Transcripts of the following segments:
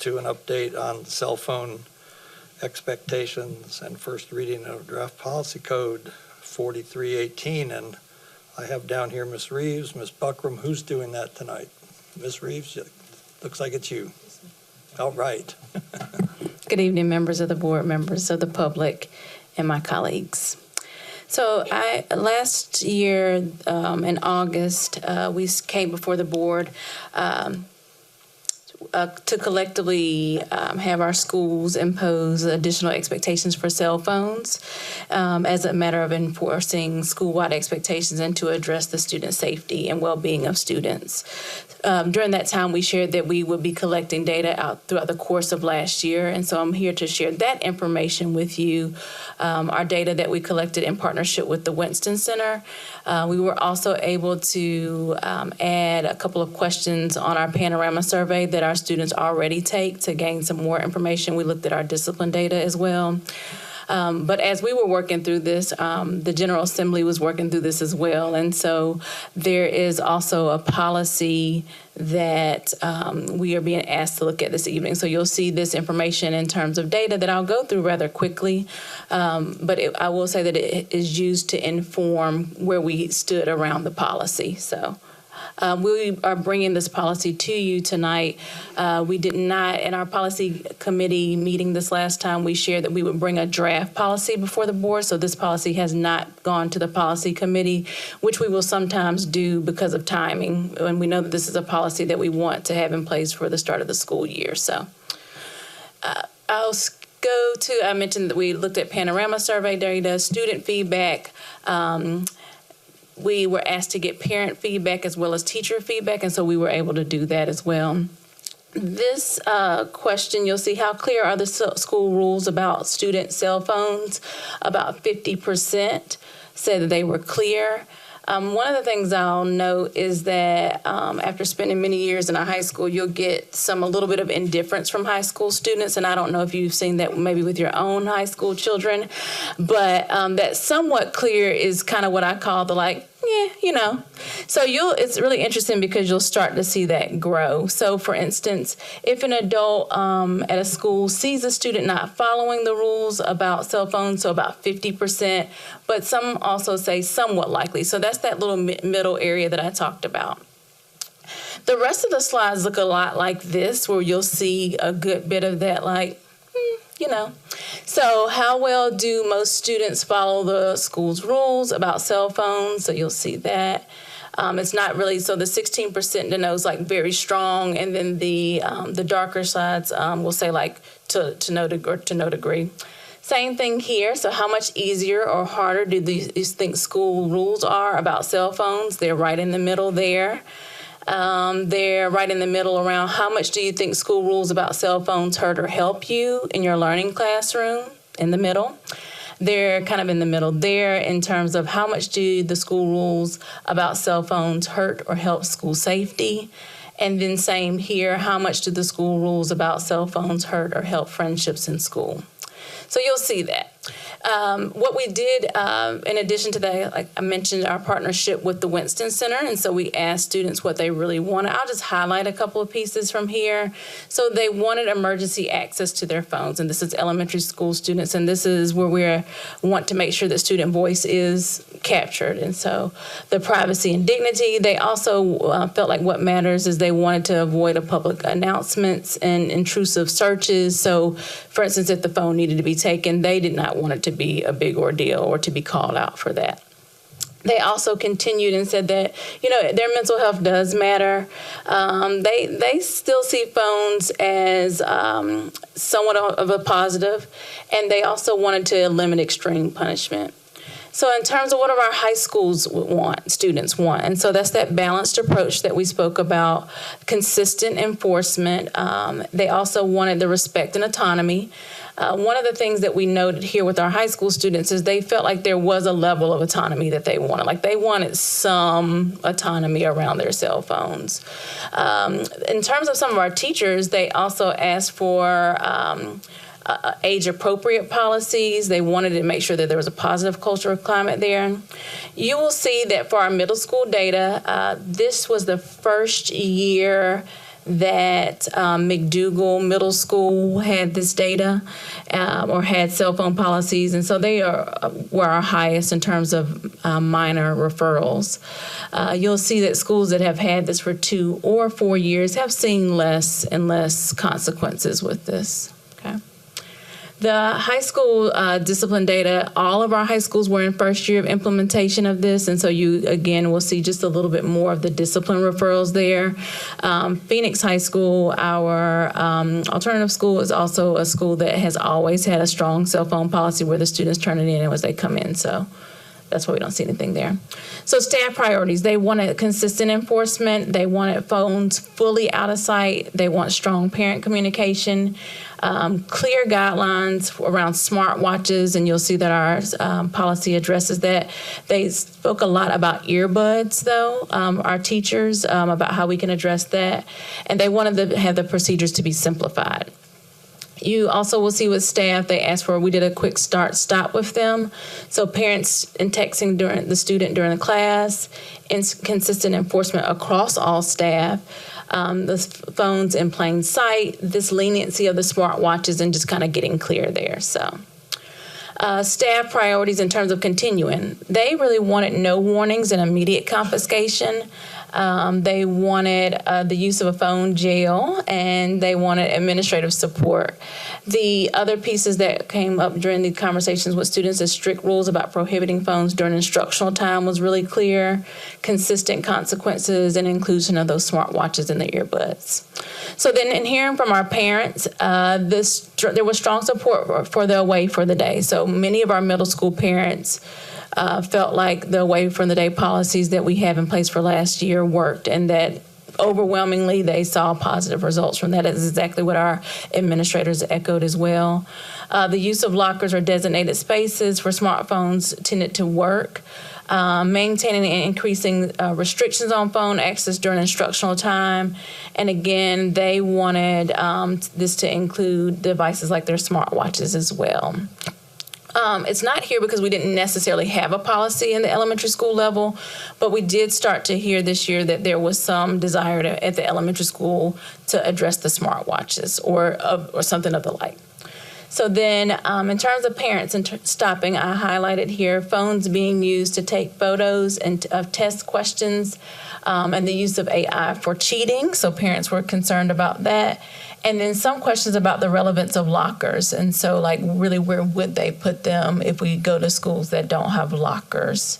to an update on cell phone expectations and first reading of draft policy code 4318. And I have down here Ms. Reeves, Ms. Buckram. Who's doing that tonight? Ms. Reeves, looks like it's you. All right. Good evening, members of the board, members of the public, and my colleagues. So last year in August, we came before the board to collectively have our schools impose additional expectations for cell phones as a matter of enforcing school-wide expectations and to address the student safety and well-being of students. During that time, we shared that we would be collecting data out throughout the course of last year, and so I'm here to share that information with you, our data that we collected in partnership with the Winston Center. We were also able to add a couple of questions on our Panorama survey that our students already take to gain some more information. We looked at our discipline data as well. But as we were working through this, the General Assembly was working through this as well. And so there is also a policy that we are being asked to look at this evening. So you'll see this information in terms of data that I'll go through rather quickly. But I will say that it is used to inform where we stood around the policy. So we are bringing this policy to you tonight. We did not, in our policy committee meeting this last time, we shared that we would bring a draft policy before the board. So this policy has not gone to the policy committee, which we will sometimes do because of timing. And we know that this is a policy that we want to have in place for the start of the school year. So I'll go to, I mentioned that we looked at Panorama survey data, student feedback. We were asked to get parent feedback as well as teacher feedback, and so we were able to do that as well. This question, you'll see how clear are the school rules about student cell phones. About 50% said that they were clear. One of the things I'll note is that after spending many years in a high school, you'll get a little bit of indifference from high school students, and I don't know if you've seen that maybe with your own high school children, but that somewhat clear is kind of what I call the yeah, you know. So it's really interesting because you'll start to see that grow. So for instance, if an adult at a school sees a student not following the rules about cell phones, so about 50%, but some also say somewhat likely. So that's that little middle area that I talked about. The rest of the slides look a lot like this, where you'll see a good bit of that you know. So how well do most students follow the school's rules about cell phones? So you'll see that. It's not really, so the 16% denotes very strong, and then the darker sides will say to no degree. Same thing here. So how much easier or harder do these think school rules are about cell phones? They're right in the middle there. They're right in the middle around how much do you think school rules about cell phones hurt or help you in your learning classroom, in the middle. They're kind of in the middle there in terms of how much do the school rules about cell phones hurt or help school safety. And then same here, how much do the school rules about cell phones hurt or help friendships in school? So you'll see that. What we did, in addition to that, like I mentioned, our partnership with the Winston Center, and so we asked students what they really wanted. I'll just highlight a couple of pieces from here. So they wanted emergency access to their phones, and this is elementary school students, and this is where we want to make sure that student voice is captured, and so the privacy and dignity. They also felt like what matters is they wanted to avoid public announcements and intrusive searches. So, for instance, if the phone needed to be taken, they did not want it to be a big ordeal or to be called out for that. They also continued and said that, their mental health does matter. They still see phones as somewhat of a positive, and they also wanted to limit extreme punishment. So in terms of what our high schools students want, and so that's that balanced approach that we spoke about, consistent enforcement. They also wanted the respect and autonomy. One of the things that we noted here with our high school students is they felt like there was a level of autonomy that they wanted. Like they wanted some autonomy around their cell phones. In terms of some of our teachers, they also asked for age-appropriate policies. They wanted to make sure that there was a positive cultural climate there. You will see that for our middle school data, this was the first year that McDougall Middle School had this data or had cell phone policies, and so they were our highest in terms of minor referrals. You'll see that schools that have had this for 2 or 4 years have seen less and less consequences with this. Okay. The high school discipline data, all of our high schools were in first year of implementation of this, and so you, again, will see just a little bit more of the discipline referrals there. Phoenix High School, our alternative school, is also a school that has always had a strong cell phone policy where the students turn it in as they come in, so that's why we don't see anything there. So staff priorities, they wanted consistent enforcement. They wanted phones fully out of sight. They want strong parent communication, clear guidelines around smartwatches, and you'll see that our policy addresses that. They spoke a lot about earbuds, though, our teachers, about how we can address that. And they wanted to have the procedures to be simplified. You also will see with staff, they asked for, we did a quick stop with them. So parents and texting during the student during the class, consistent enforcement across all staff, the phones in plain sight, this leniency of the smartwatches, and just kind of getting clear there. So staff priorities in terms of continuing. They really wanted no warnings and immediate confiscation. They wanted the use of a phone jail, and they wanted administrative support. The other pieces that came up during the conversations with students is strict rules about prohibiting phones during instructional time was really clear, consistent consequences, and inclusion of those smartwatches and the earbuds. So then in hearing from our parents, there was strong support for the away for the day. So many of our middle school parents felt like the away from the day policies that we have in place for last year worked, and that overwhelmingly they saw positive results from that. Is exactly what our administrators echoed as well. The use of lockers or designated spaces for smartphones tended to work. Maintaining and increasing restrictions on phone access during instructional time. And again, they wanted this to include devices like their smartwatches as well. It's not here because we didn't necessarily have a policy in the elementary school level, but we did start to hear this year that there was some desire at the elementary school to address the smartwatches or something of the like. So then in terms of parents and stopping, I highlighted here phones being used to take photos and of test questions, and the use of AI for cheating. So parents were concerned about that. And then some questions about the relevance of lockers. And so, like, really, where would they put them if we go to schools that don't have lockers?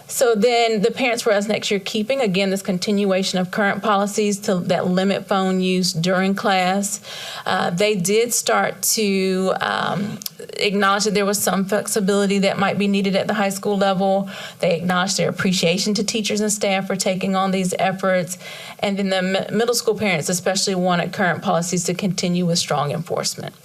So then the parents were asked next year keeping, again, this continuation of current policies that limit phone use during class. They did start to acknowledge that there was some flexibility that might be needed at the high school level. They acknowledged their appreciation to teachers and staff for taking on these efforts. And then the middle school parents especially wanted current policies to continue with strong enforcement.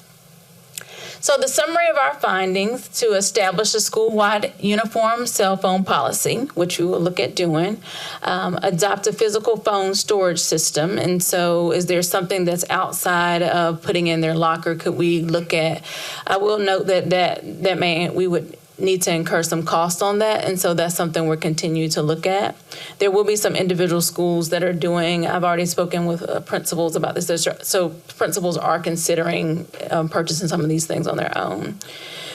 So the summary of our findings: to establish a school-wide uniform cell phone policy, which we will look at doing, adopt a physical phone storage system. And so is there something that's outside of putting in their locker? Could we look at, I will note that we would need to incur some cost on that, and so that's something we're continuing to look at. There will be some individual schools that are doing, I've already spoken with principals about this, so principals are considering purchasing some of these things on their own.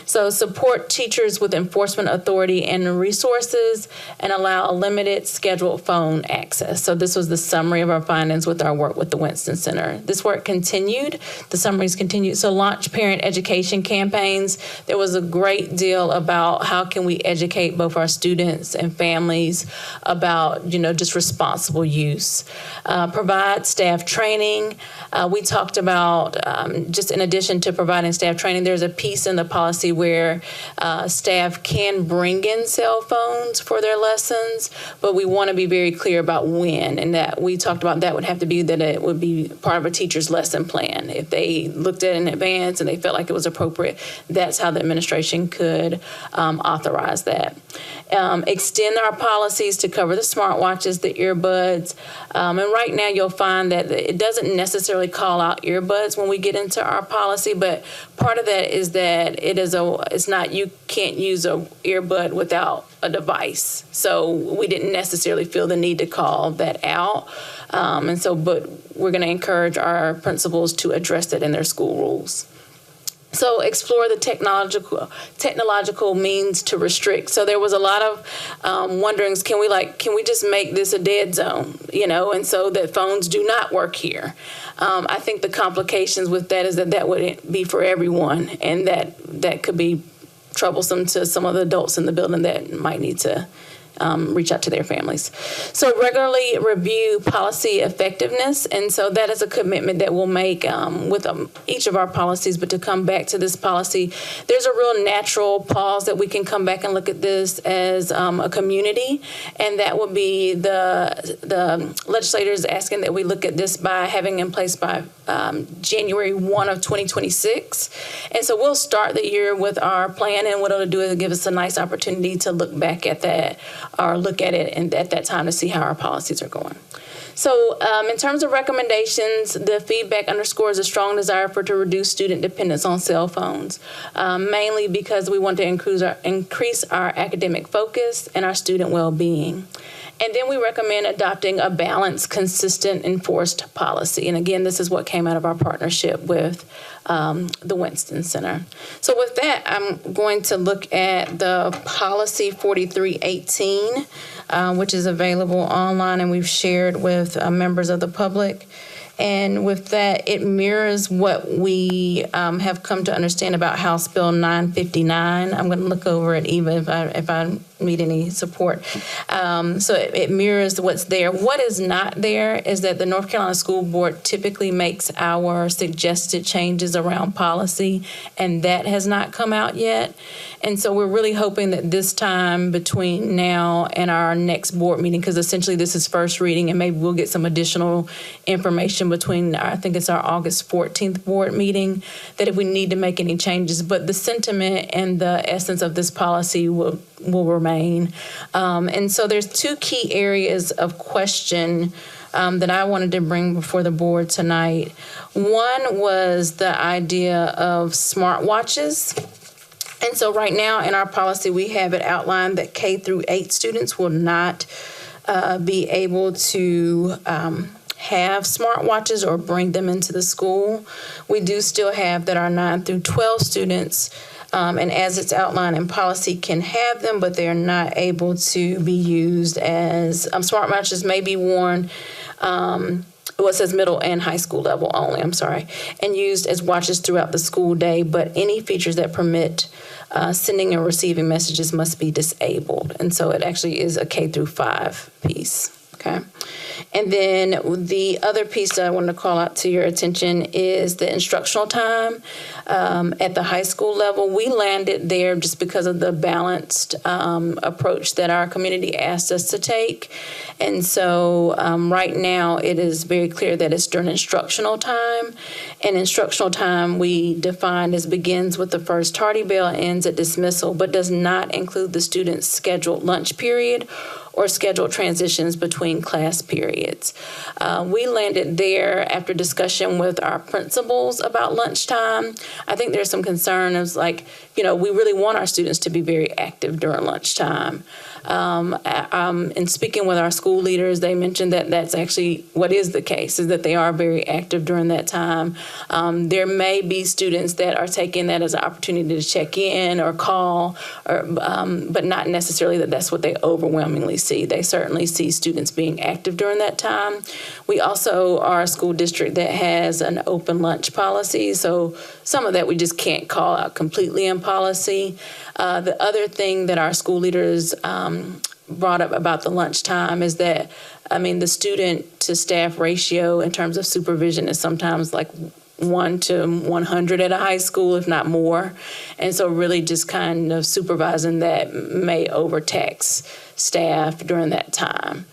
So support teachers with enforcement authority and resources, and allow a limited scheduled phone access. So this was the summary of our findings with our work with the Winston Center. This work continued. The summaries continued. So launch parent education campaigns. There was a great deal about how can we educate both our students and families about, just responsible use. Provide staff training. We talked about, just in addition to providing staff training, there's a piece in the policy where staff can bring in cell phones for their lessons, but we want to be very clear about when, and that we talked about that would have to be that it would be part of a teacher's lesson plan. If they looked at it in advance and they felt like it was appropriate, that's how the administration could authorize that. Extend our policies to cover the smartwatches, the earbuds, and right now you'll find that it doesn't necessarily call out earbuds when we get into our policy, but part of that is that it is a so it's not, you can't use a earbud without a device. So we didn't necessarily feel the need to call that out. But we're going to encourage our principals to address that in their school rules. So explore the technological means to restrict. So there was a lot of wonderings. Can we just make this a dead zone, and so that phones do not work here. I think the complications with that is that wouldn't be for everyone, and that could be troublesome to some of the adults in the building that might need to reach out to their families. So regularly review policy effectiveness, and so that is a commitment that we'll make with each of our policies. But to come back to this policy, there's a real natural pause that we can come back and look at this as a community, and that would be the legislators asking that we look at this by having in place by January 1 of 2026. And so we'll start the year with our plan, and what it'll do is give us a nice opportunity to look back at that or look at it and at that time to see how our policies are going. So in terms of recommendations, the feedback underscores a strong desire to reduce student dependence on cell phones, mainly because we want to increase our academic focus and our student well-being. And then we recommend adopting a balanced, consistent, enforced policy. And again, this is what came out of our partnership with the Winston Center. So with that, I'm going to look at the policy 4318, which is available online and we've shared with members of the public. And with that, it mirrors what we have come to understand about House Bill 959. I'm going to look over it even if I need any support. So it mirrors what's there. What is not there is that the North Carolina School Board typically makes our suggested changes around policy, and that has not come out yet. And so we're really hoping that this time between now and our next board meeting, because essentially this is first reading, and maybe we'll get some additional information between, I think it's our August 14th board meeting, that if we need to make any changes. But the sentiment and the essence of this policy will remain. And so there's two key areas of question that I wanted to bring before the board tonight. One was the idea of smartwatches. And so right now in our policy, we have it outlined that K through 8 students will not be able to have smartwatches or bring them into the school. We do still have that our 9 through 12 students, and as it's outlined in policy, can have them, but they're not able to be used as smartwatches may be worn. It says middle and high school level only, and used as watches throughout the school day, but any features that permit sending and receiving messages must be disabled. And so it actually is a K through 5 piece, okay? And then the other piece that I wanted to call out to your attention is the instructional time at the high school level. We landed there just because of the balanced approach that our community asked us to take. And so right now it is very clear that it's during instructional time. And instructional time we defined as begins with the first tardy bell, ends at dismissal, but does not include the student's scheduled lunch period or scheduled transitions between class periods. We landed there after discussion with our principals about lunchtime. I think there's some concern of we really want our students to be very active during lunchtime. And speaking with our school leaders, they mentioned that that's actually what is the case, is that they are very active during that time. There may be students that are taking that as an opportunity to check in or call, but not necessarily that's what they overwhelmingly see. They certainly see students being active during that time. We also are a school district that has an open lunch policy, so some of that we just can't call out completely in policy. The other thing that our school leaders brought up about the lunchtime is that, the student to staff ratio in terms of supervision is sometimes 1 to 100 at a high school, if not more. And so really just kind of supervising that may overtax staff during that time.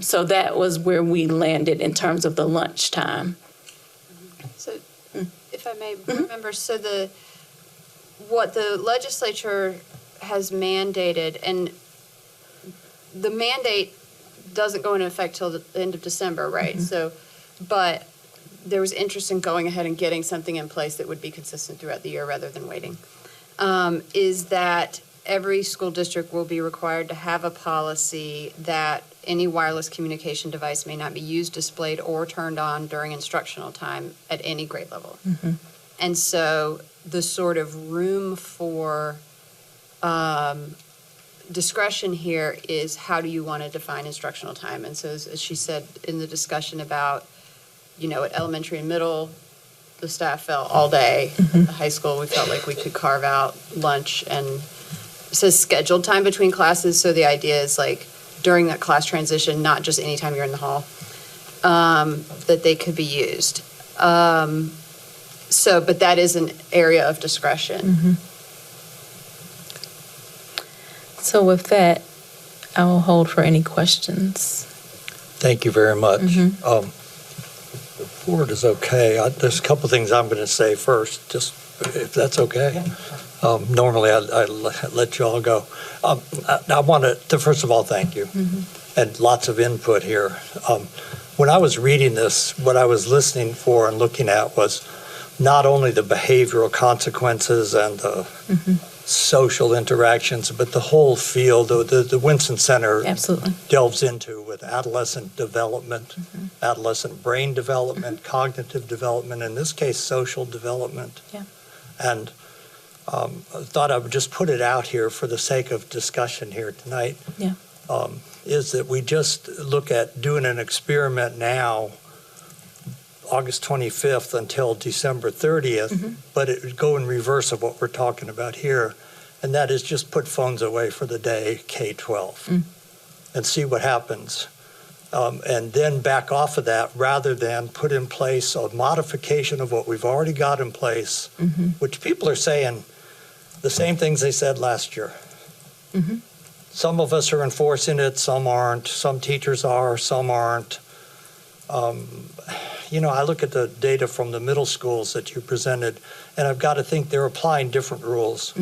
So that was where we landed in terms of the lunchtime. So if I may remember, so what the legislature has mandated, and the mandate doesn't go into effect till the end of December, right? Mm-hmm. So, but there was interest in going ahead and getting something in place that would be consistent throughout the year rather than waiting. is that every school district will be required to have a policy that any wireless communication device may not be used, displayed, or turned on during instructional time at any grade level. And so the sort of room for discretion here is how do you want to define instructional time? And so as she said in the discussion about, at elementary and middle, the staff felt all day. At the high school, we felt like we could carve out lunch, and it says scheduled time between classes. So the idea is like during that class transition, not just anytime you're in the hall, that they could be used. But that is an area of discretion. So with that, I will hold for any questions. Thank you very much. The board is okay. There's a couple of things I'm going to say first, just if that's okay. Normally, I let you all go. I want to, first of all, thank you, and lots of input here. When I was reading this, what I was listening for and looking at was not only the behavioral consequences and the social interactions, but the whole field the Winston Center Absolutely. delves into with adolescent development, adolescent brain development, cognitive development, in this case, social development. Yeah. And I thought I would just put it out here for the sake of discussion here tonight. Yeah. Is that we just look at doing an experiment now, August 25th until December 30th, but it would go in reverse of what we're talking about here, and that is just put phones away for the day, K-12, and see what happens. And then back off of that rather than put in place a modification of what we've already got in place, which people are saying the same things they said last year. Some of us are enforcing it, some aren't. Some teachers are, some aren't. I look at the data from the middle schools that you presented, and I've got to think they're applying different rules.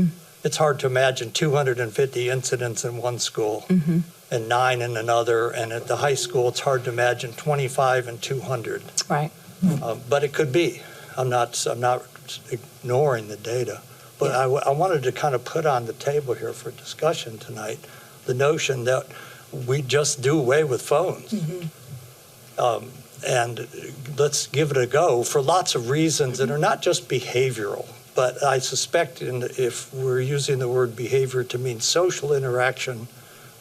It's hard to imagine 250 incidents in one school and 9 in another, and at the high school, it's hard to imagine 25 and 200. Right. But it could be. I'm not ignoring the data. But I wanted to kind of put on the table here for discussion tonight the notion that we just do away with phones. And let's give it a go for lots of reasons that are not just behavioral. But I suspect if we're using the word behavior to mean social interaction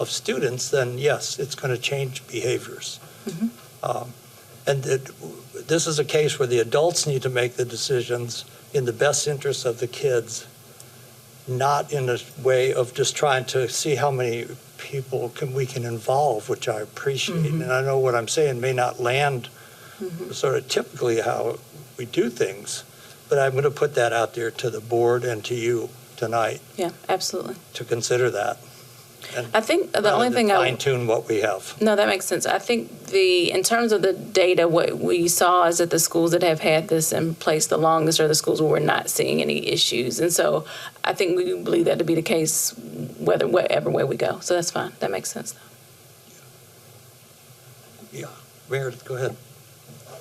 of students, then yes, it's going to change behaviors. And this is a case where the adults need to make the decisions in the best interest of the kids, not in a way of just trying to see how many people we can involve, which I appreciate. And I know what I'm saying may not land sort of typically how we do things, but I'm going to put that out there to the board and to you tonight. Yeah, absolutely. To consider that. And I think the only thing fine-tune what we have. No, that makes sense. I think in terms of the data, what we saw is that the schools that have had this in place the longest are the schools where we're not seeing any issues. And so I think we believe that to be the case whatever way we go. So that's fine. That makes sense. Yeah. Meredith, go ahead.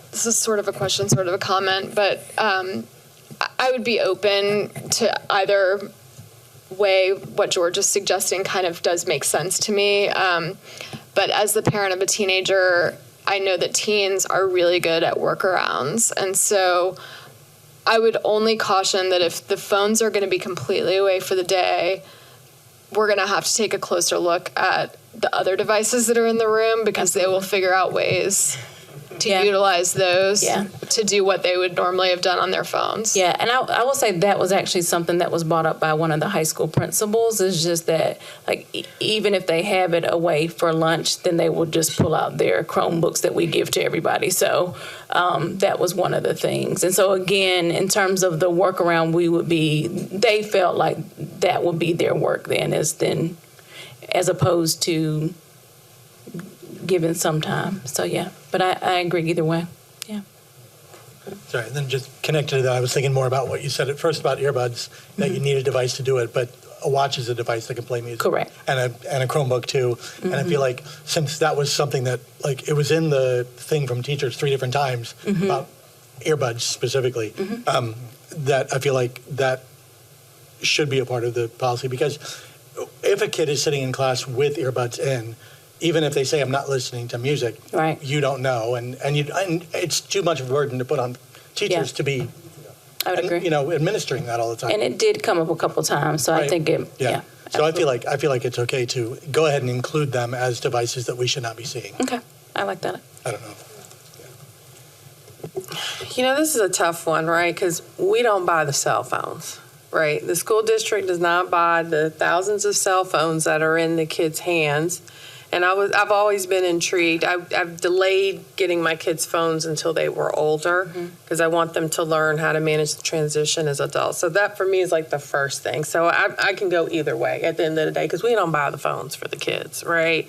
This is sort of a question, sort of a comment, but I would be open to either way. What George is suggesting kind of does make sense to me. But as the parent of a teenager, I know that teens are really good at workarounds. And so I would only caution that if the phones are going to be completely away for the day, we're going to have to take a closer look at the other devices that are in the room, because they will figure out ways to utilize those to do what they would normally have done on their phones. Yeah, and I will say that was actually something that was brought up by one of the high school principals, is just that, like, even if they have it away for lunch, then they will just pull out their Chromebooks that we give to everybody. So that was one of the things. And so, again, in terms of the workaround, they felt like that would be their work then, as opposed to given some time. So, yeah. But I agree either way. Yeah. Sorry, and then just connected to that, I was thinking more about what you said at first about earbuds, that you need a device to do it, but a watch is a device that can play music. Correct. And a Chromebook too. And I feel like since that was something that, like, it was in the thing from teachers 3 different times about earbuds specifically, that I feel like that should be a part of the policy, because if a kid is sitting in class with earbuds in, even if they say, I'm not listening to music, Right. you don't know. And it's too much of a burden to put on teachers Yeah. to be, I would agree. administering that all the time. And it did come up a couple times, so I Right. think it, Yeah. yeah. So I feel like it's okay to go ahead and include them as devices that we should not be seeing. Okay, I like that. I don't know. This is a tough one, right? Because we don't buy the cell phones, right? The school district does not buy the thousands of cell phones that are in the kids' hands. And I've always been intrigued. I've delayed getting my kids' phones until they were older because I want them to learn how to manage the transition as adults. So that for me is like the first thing. So I can go either way at the end of the day because we don't buy the phones for the kids, right?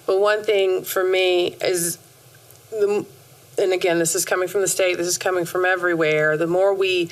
But one thing for me is, and again, this is coming from the state, this is coming from everywhere, the more we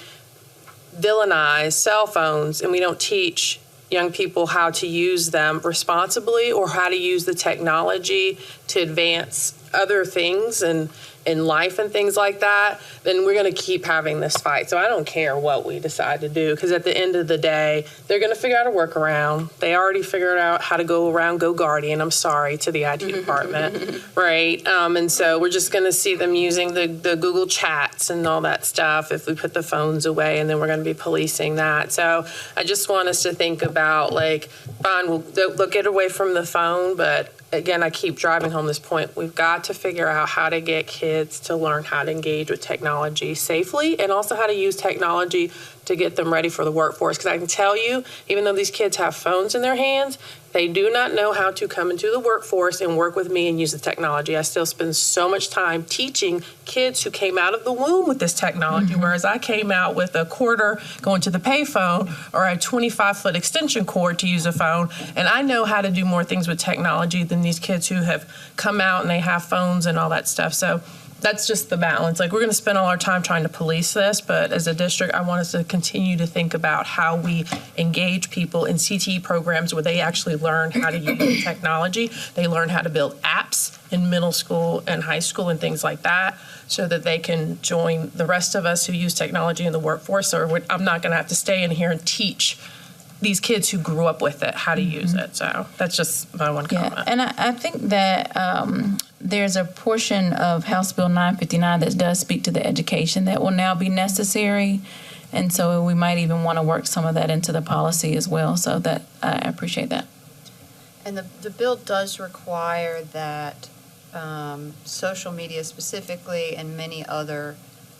villainize cell phones and we don't teach young people how to use them responsibly or how to use the technology to advance other things and in life and things like that, then we're going to keep having this fight. So I don't care what we decide to do, because at the end of the day, they're going to figure out a workaround. They already figured out how to go around GoGuardian. I'm sorry to the IT department, right? And so we're just going to see them using the Google Chats and all that stuff if we put the phones away, and then we're going to be policing that. So I just want us to think about, like, fine, they'll get away from the phone, but again, I keep driving home this point. We've got to figure out how to get kids to learn how to engage with technology safely, and also how to use technology to get them ready for the workforce. Because I can tell you, even though these kids have phones in their hands, they do not know how to come into the workforce and work with me and use the technology. I still spend so much time teaching kids who came out of the womb with this technology, whereas I came out with a quarter going to the payphone or a 25-foot extension cord to use a phone. And I know how to do more things with technology than these kids who have come out and they have phones and all that stuff. So that's just the balance. Like, we're going to spend all our time trying to police this, but as a district, I want us to continue to think about how we engage people in CTE programs where they actually learn how to use technology. They learn how to build apps in middle school and high school and things like that, so that they can join the rest of us who use technology in the workforce. Or I'm not going to have to stay in here and teach these kids who grew up with it how to use it. So that's just my one comment. Yeah, and I think that there's a portion of House Bill 959 that does speak to the education that will now be necessary. And so we might even want to work some of that into the policy as well. So that I appreciate that. And the bill does require that social media specifically and many other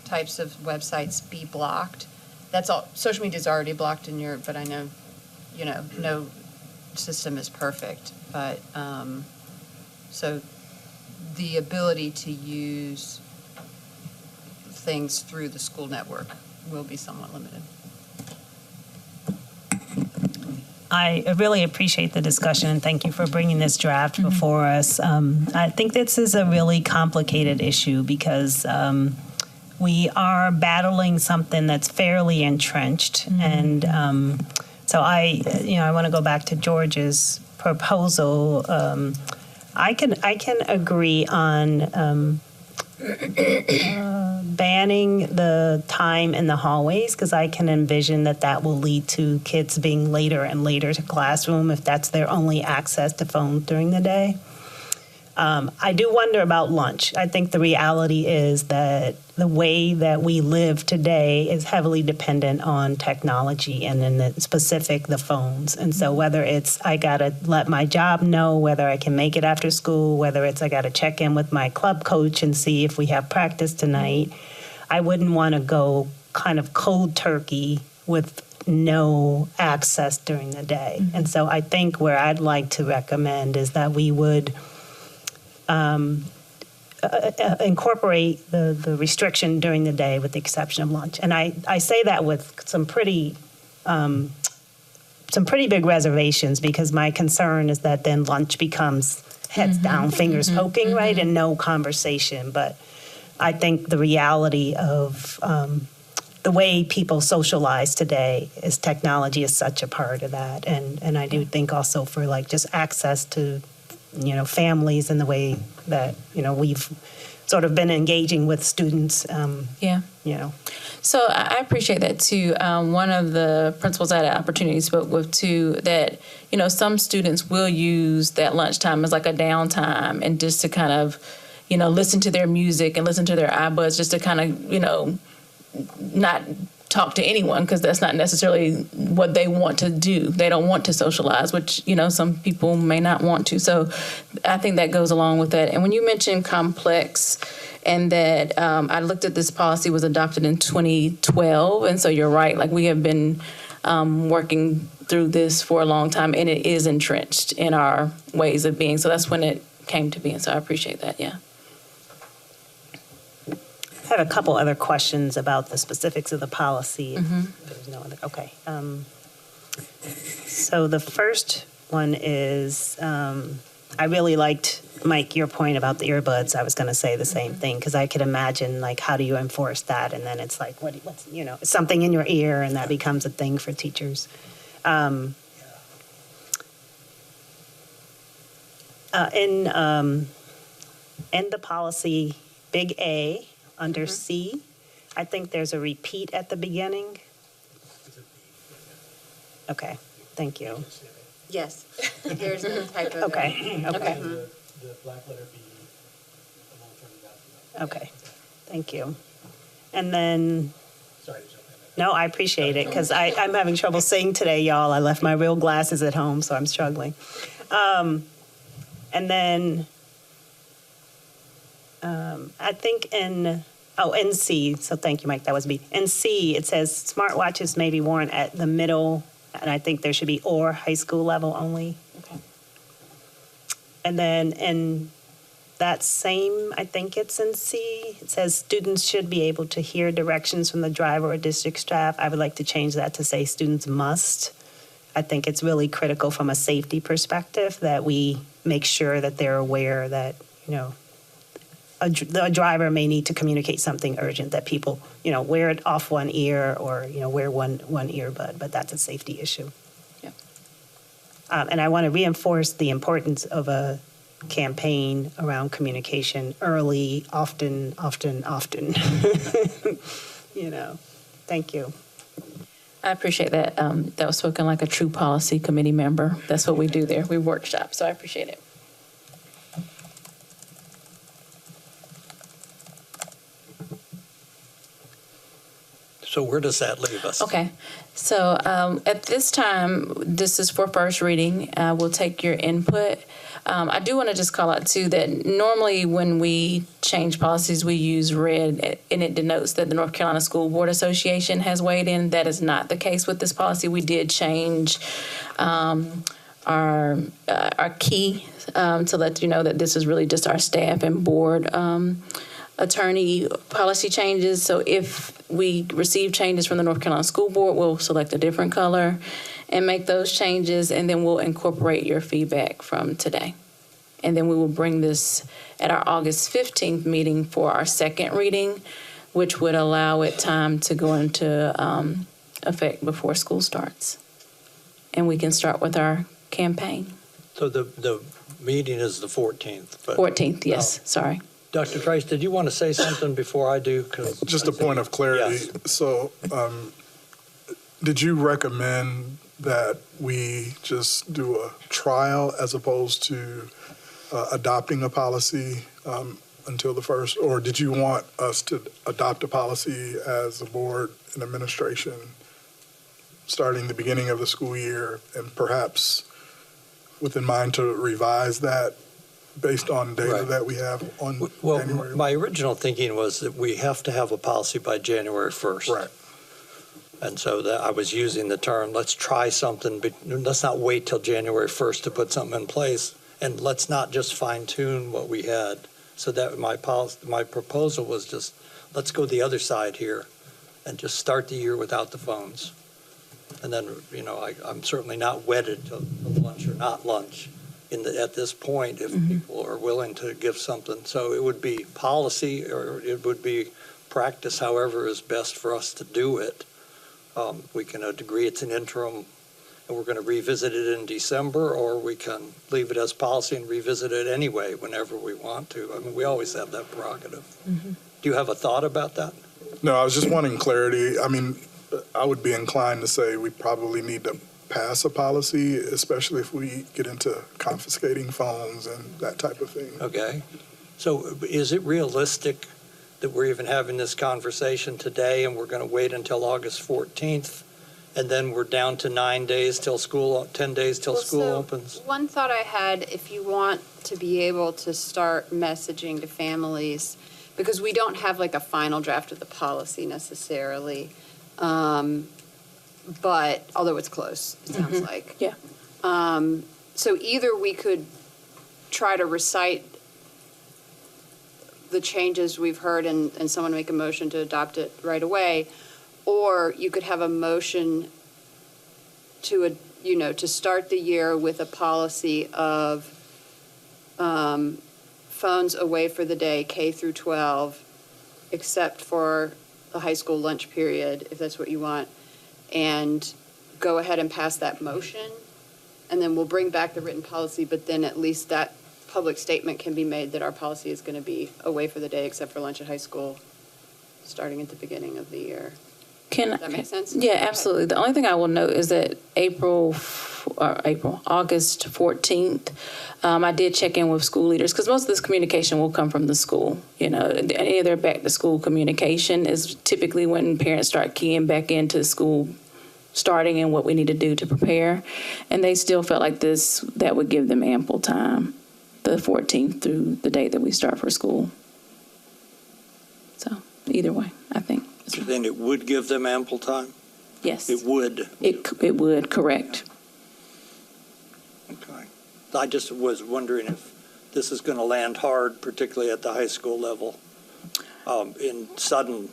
types of websites be blocked. That's all. Social media is already blocked in Europe, but I know, no system is perfect. But so the ability to use things through the school network will be somewhat limited. I really appreciate the discussion, and thank you for bringing this draft before us. I think this is a really complicated issue because we are battling something that's fairly entrenched, and so I want to go back to George's proposal. I can agree on banning the time in the hallways, because I can envision that will lead to kids being later and later to classroom if that's their only access to phones during the day. I do wonder about lunch. I think the reality is that the way that we live today is heavily dependent on technology, and in the specific, the phones. And so whether it's I got to let my job know whether I can make it after school, whether it's I got to check in with my club coach and see if we have practice tonight, I wouldn't want to go kind of cold turkey with no access during the day. And so I think where I'd like to recommend is that we would incorporate the restriction during the day with the exception of lunch. And I say that with some pretty big reservations, because my concern is that then lunch becomes heads down, fingers poking, right, and no conversation. But I think the reality of the way people socialize today is technology is such a part of that. And I do think also for like just access to families and the way that, we've sort of been engaging with students, Yeah. you know. So I appreciate that too. One of the principals I had an opportunity to spoke with too, that, you know, some students will use that lunchtime as like a downtime and just to kind of, you know, listen to their music and listen to their iBuds, just to kind of, you know, not talk to anyone, because that's not necessarily what they want to do. They don't want to socialize, which, you know, some people may not want to. So I think that goes along with that. And when you mentioned complex, and that I looked at this policy was adopted in 2012, and so you're right, like we have been working through this for a long time, and it is entrenched in our ways of being. So that's when it came to be, and so I appreciate that, yeah. I have a couple other questions about the specifics of the policy. There's no other, okay. So the first one is, I really liked, Mike, your point about the earbuds. I was going to say the same thing, because I could imagine, like, how do you enforce that? And then it's like, what's, you know, something in your ear, and that becomes a thing for teachers. In the policy, big A, under C, I think there's a repeat at the beginning. Okay, thank you. Yes, there's a type of. Okay, okay, The black letter B, and I'll turn it down. okay, thank you. And then, Sorry to jump in. no, I appreciate it, because I'm having trouble seeing today, y'all. I left my real glasses at home, so I'm struggling. And then, I think in C, so thank you, Mike, that was B. In C, it says smartwatches may be worn at the middle, and I think there should be or high school level only. Okay. And then in that same, I think it's in C, it says students should be able to hear directions from the driver or district staff. I would like to change that to say students must. I think it's really critical from a safety perspective that we make sure that they're aware that, you know, a driver may need to communicate something urgent, that people, you know, wear it off one ear or, you know, wear one earbud, but that's a safety issue. Yep. And I want to reinforce the importance of a campaign around communication early, often. You know, thank you. I appreciate that. That was spoken like a true policy committee member. That's what we do there. We workshop, so I appreciate it. So where does that leave us? Okay, so at this time, this is for first reading. We'll take your input. I do want to just call out too that normally when we change policies, we use red, and it denotes that the North Carolina School Board Association has weighed in. That is not the case with this policy. We did change our key to let you know that this is really just our staff and board attorney policy changes. So if we receive changes from the North Carolina School Board, we'll select a different color and make those changes, and then we'll incorporate your feedback from today. And then we will bring this at our August 15th meeting for our second reading, which would allow it time to go into effect before school starts. And we can start with our campaign. So the meeting is the 14th. But 14th, yes, sorry. Dr. Trice, did you want to say something before I do? 'Cause Just I a point think- of clarity. Yes. So, did you recommend that we just do a trial as opposed to adopting a policy until the first? Or did you want us to adopt a policy as a board and administration starting the beginning of the school year, and perhaps with in mind to revise that based on data Right. that we have on Well, January? my original thinking was that we have to have a policy by January 1st. Right. And so that I was using the term, let's try something, but let's not wait till January 1st to put something in place. And let's not just fine tune what we had. So that my proposal was just, let's go the other side here and just start the year without the phones. And then, you know, I'm certainly not wedded to lunch or not lunch at this point if people are willing to give something. So it would be policy or it would be practice, however is best for us to do it. We can agree it's an interim, and we're going to revisit it in December, or we can leave it as policy and revisit it anyway whenever we want to. I mean, we always have that prerogative. Do you have a thought about that? No, I was just wanting clarity. I mean, I would be inclined to say we probably need to pass a policy, especially if we get into confiscating phones and that type of thing. Okay. So is it realistic that we're even having this conversation today and we're going to wait until August 14th? And then we're down to 9 days till school, 10 days till Well, school so opens? One thought I had, if you want to be able to start messaging to families, because we don't have like a final draft of the policy necessarily, but, although it's close, it sounds like. Yeah. So either we could try to recite the changes we've heard and someone make a motion to adopt it right away, or you could have a motion to, to start the year with a policy of phones away for the day, K through 12, except for the high school lunch period, if that's what you want, and go ahead and pass that motion, and then we'll bring back the written policy, but then at least that public statement can be made that our policy is going to be away for the day except for lunch at high school, starting at the beginning of the year. Does that make sense? Yeah, absolutely. The only thing I will note is that August 14th, I did check in with school leaders because most of this communication will come from the school. Any of their back to school communication is typically when parents start keying back into school starting and what we need to do to prepare. And they still felt like that would give them ample time, the 14th through the day that we start for school. So either way, I think. Then it would give them ample time? Yes. It would? It would, correct. Okay. I just was wondering if this is going to land hard, particularly at the high school level, in sudden.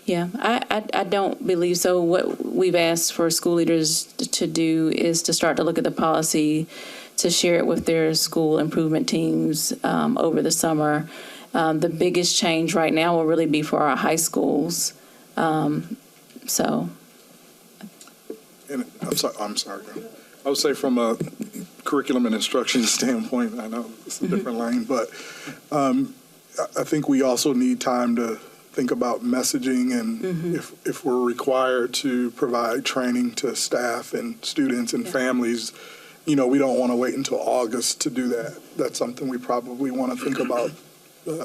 Yeah, I don't believe so. What we've asked for school leaders to do is to start to look at the policy, to share it with their school improvement teams over the summer. The biggest change right now will really be for our high schools. So. And I'm sorry. I would say from a curriculum and instruction standpoint, I know it's a different lane, but I think we also need time to think about messaging and if we're required to provide training to staff and students and families, we don't want to wait until August to do that. That's something we probably want to think about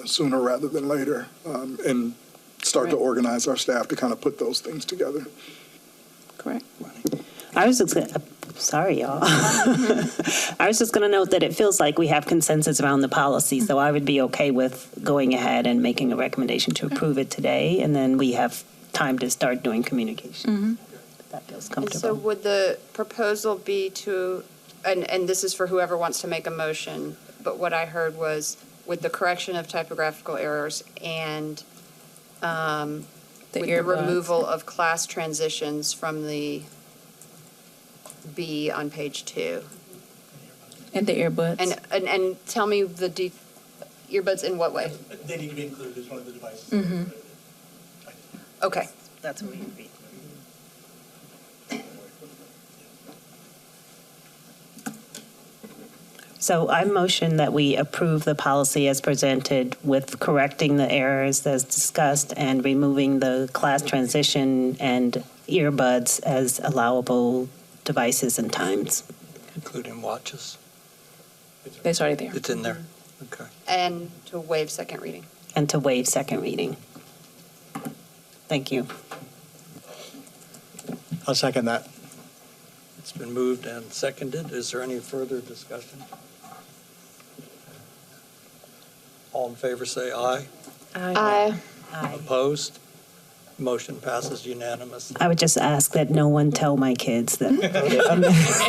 sooner rather than later, and start to organize our staff to kind of put those things together. Correct. I was just gonna, sorry, y'all. I was just going to note that it feels like we have consensus around the policy, so I would be okay with going ahead and making a recommendation to approve it today, and then we have time to start doing communication. That feels And comfortable. so would the proposal be to, and this is for whoever wants to make a motion, but what I heard was with the correction of typographical errors and with the earbuds. removal of class transitions from the B on page 2. And the earbuds. And tell me the earbuds in what way? They need to be included as one of the devices. Okay. That's what we agreed. So I motion that we approve the policy as presented with correcting the errors as discussed and removing the class transition and earbuds as allowable devices and times. Including watches. It's already there. It's in there? Okay. And to waive second reading. And to waive second reading. Thank you. I'll second that. It's been moved and seconded. Is there any further discussion? All in favor say aye. Aye. Opposed? Motion passes unanimously. I would just ask that no one tell my kids that we voted on this.